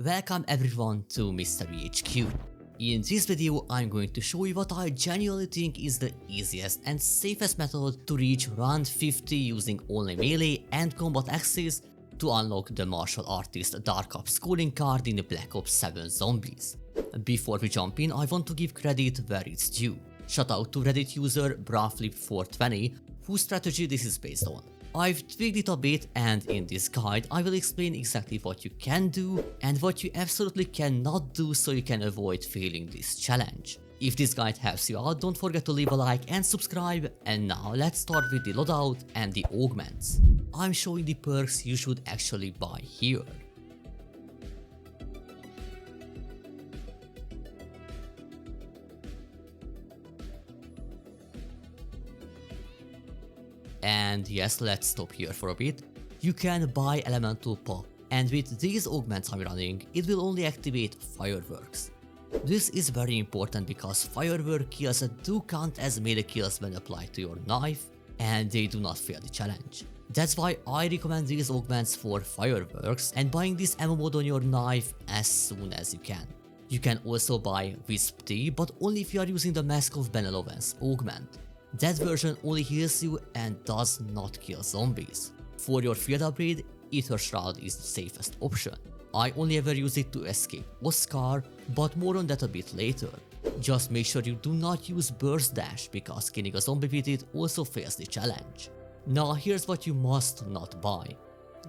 Welcome everyone to MysteryHQ. In this video, I'm going to show you what I genuinely think is the easiest and safest method to reach round 50 using only melee and combat axes to unlock the martial artist Dark Ops calling card in the Black Ops 7 Zombies. Before we jump in, I want to give credit where it's due. Shout out to Reddit user braflip420 whose strategy this is based on. I've tweaked it a bit, and in this guide I will explain exactly what you can do and what you absolutely cannot do so you can avoid failing this challenge. If this guide helps you out, don't forget to leave a like and subscribe, and now let's start with the loadout and the augments. I'm showing the perks you should actually buy here. And yes, let's stop here for a bit. You can buy Elemental Pop, and with these augments I'm running, it will only activate Fireworks. This is very important because Firework kills do count as melee kills when applied to your knife, and they do not fail the challenge. That's why I recommend these augments for Fireworks and buying this ammo mode on your knife as soon as you can. You can also buy Wisp Tea, but only if you are using the Mask of Benevolence augment. That version only heals you and does not kill zombies. For your field upgrade, Ether Shroud is the safest option. I only ever use it to escape Oscar, but more on that a bit later. Just make sure you do not use Burst Dash because killing a zombie with it also fails the challenge. Now here's what you must not buy.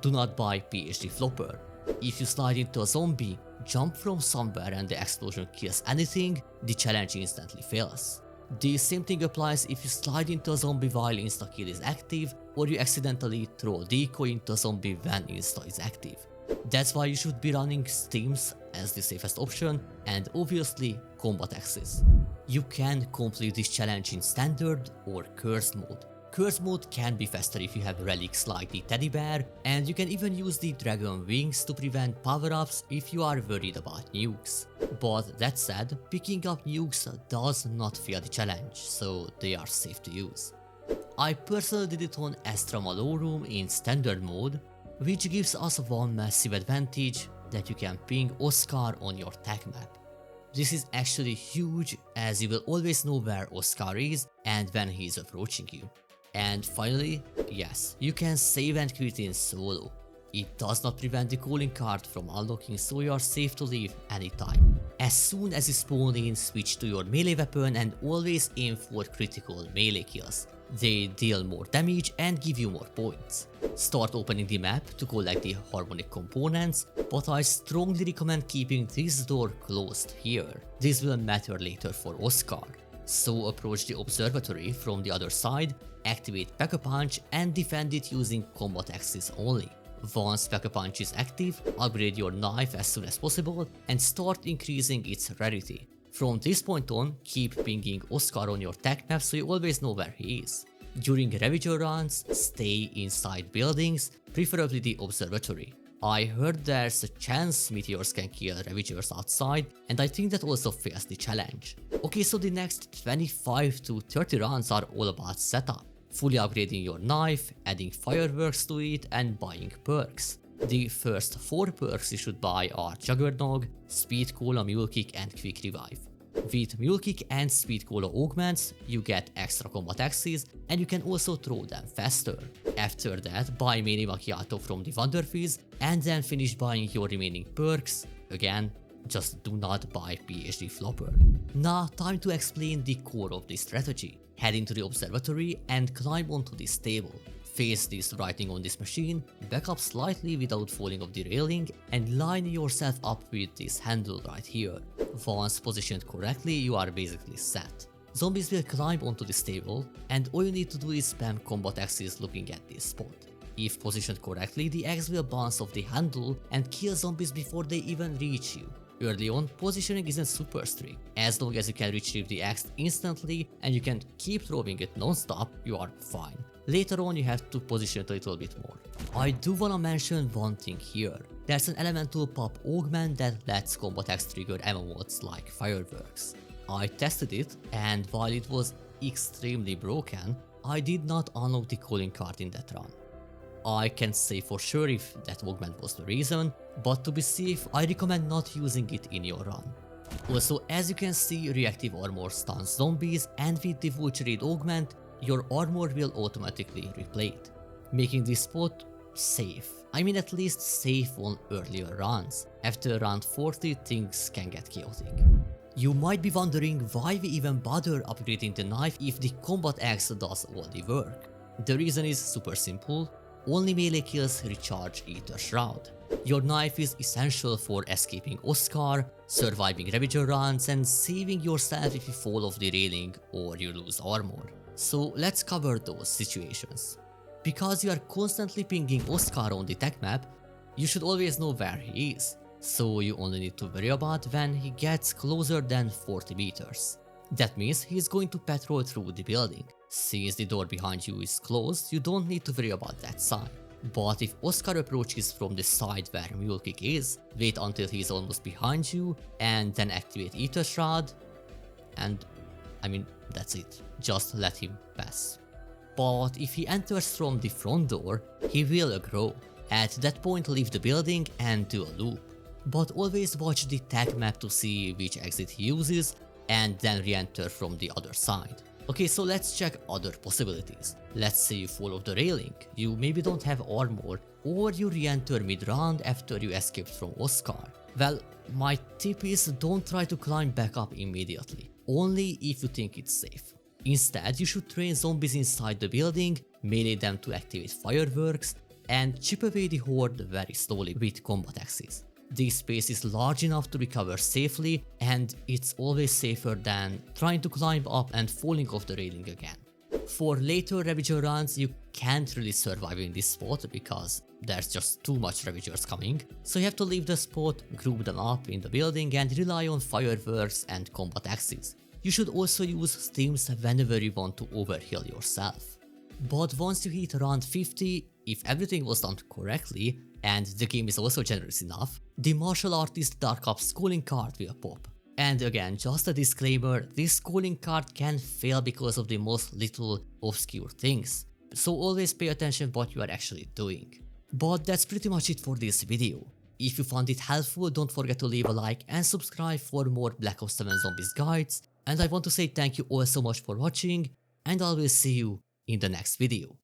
Do not buy PhD Flopper. If you slide into a zombie, jump from somewhere and the explosion kills anything, the challenge instantly fails. The same thing applies if you slide into a zombie while insta-kill is active, or you accidentally throw a decoy into a zombie when insta is active. That's why you should be running Steams as the safest option, and obviously combat axes. You can complete this challenge in standard or cursed mode. Cursed mode can be faster if you have relics like the teddy bear, and you can even use the dragon wings to prevent power-ups if you are worried about nukes. But that said, picking up nukes does not fail the challenge, so they are safe to use. I personally did it on Astra Malorum in standard mode, which gives us one massive advantage, that you can ping Oscar on your tag map. This is actually huge, as you will always know where Oscar is and when he is approaching you. And finally, yes, you can save and quit in solo. It does not prevent the calling card from unlocking, so you are safe to leave anytime. As soon as you spawn in, switch to your melee weapon and always aim for critical melee kills. They deal more damage and give you more points. Start opening the map to collect the harmonic components, but I strongly recommend keeping this door closed here. This will matter later for Oscar. So approach the observatory from the other side, activate Pack-a-Punch and defend it using combat axes only. Once Pack-a-Punch is active, upgrade your knife as soon as possible and start increasing its rarity. From this point on, keep pinging Oscar on your tag map so you always know where he is. During Ravager runs, stay inside buildings, preferably the observatory. I heard there's a chance meteors can kill Ravagers outside, and I think that also fails the challenge. Okay, so the next 25 to 30 rounds are all about setup. Fully upgrading your knife, adding fireworks to it, and buying perks. The first 4 perks you should buy are Juggernog, Speed Cola, Mule Kick, and Quick Revive. With Mule Kick and Speed Cola augments, you get extra combat axes and you can also throw them faster. After that, buy Mini Macchiato from the Wonderfizz and then finish buying your remaining perks. Again, just do not buy PhD Flopper. Now, time to explain the core of this strategy. Head into the observatory and climb onto this table. Face this writing on this machine, back up slightly without falling off the railing, and line yourself up with this handle right here. Once positioned correctly, you are basically set. Zombies will climb onto this table, and all you need to do is spam combat axes looking at this spot. If positioned correctly, the axe will bounce off the handle and kill zombies before they even reach you. Early on, positioning isn't super strict. As long as you can retrieve the axe instantly and you can keep throwing it non-stop, you are fine. Later on, you have to position it a little bit more. I do wanna mention one thing here. There's an Elemental Pop augment that lets combat axe trigger ammo mods like Fireworks. I tested it, and while it was extremely broken, I did not unlock the calling card in that run. I can't say for sure if that augment was the reason, but to be safe, I recommend not using it in your run. Also, as you can see, reactive armor stuns zombies, and with the vulture raid augment, your armor will automatically replay it, making this spot safe. I mean, at least safe on earlier runs. After round 40, things can get chaotic. You might be wondering why we even bother upgrading the knife if the combat axe does all the work. The reason is super simple: only melee kills recharge Ether Shroud. Your knife is essential for escaping Oscar, surviving Ravager runs, and saving yourself if you fall off the railing or you lose armor. So let's cover those situations. Because you are constantly pinging Oscar on the tech map, you should always know where he is, so you only need to worry about when he gets closer than 40 meters. That means he is going to patrol through the building. Since the door behind you is closed, you don't need to worry about that side. But if Oscar approaches from the side where Mule Kick is, wait until he is almost behind you and then activate Ether Shroud, and I mean, that's it. Just let him pass. But if he enters from the front door, he will aggro. At that point, leave the building and do a loop. But always watch the tag map to see which exit he uses and then re-enter from the other side. Okay, so let's check other possibilities. Let's say you fall off the railing, you maybe don't have armor, or you re-enter mid-round after you escaped from Oscar. Well, my tip is don't try to climb back up immediately, only if you think it's safe. Instead, you should train zombies inside the building, melee them to activate fireworks, and chip away the horde very slowly with combat axes. This space is large enough to recover safely, and it's always safer than trying to climb up and falling off the railing again. For later Ravager runs, you can't really survive in this spot because there's just too much Ravagers coming, so you have to leave the spot, group them up in the building, and rely on fireworks and combat axes. You should also use steams whenever you want to overheal yourself. But once you hit round 50, if everything was done correctly, and the game is also generous enough, the martial artist Dark Ops calling card will pop. And again, just a disclaimer, this calling card can fail because of the most little obscure things, so always pay attention what you are actually doing. But that's pretty much it for this video. If you found it helpful, don't forget to leave a like and subscribe for more Black Ops 7 Zombies guides, and I want to say thank you all so much for watching, and I will see you in the next video.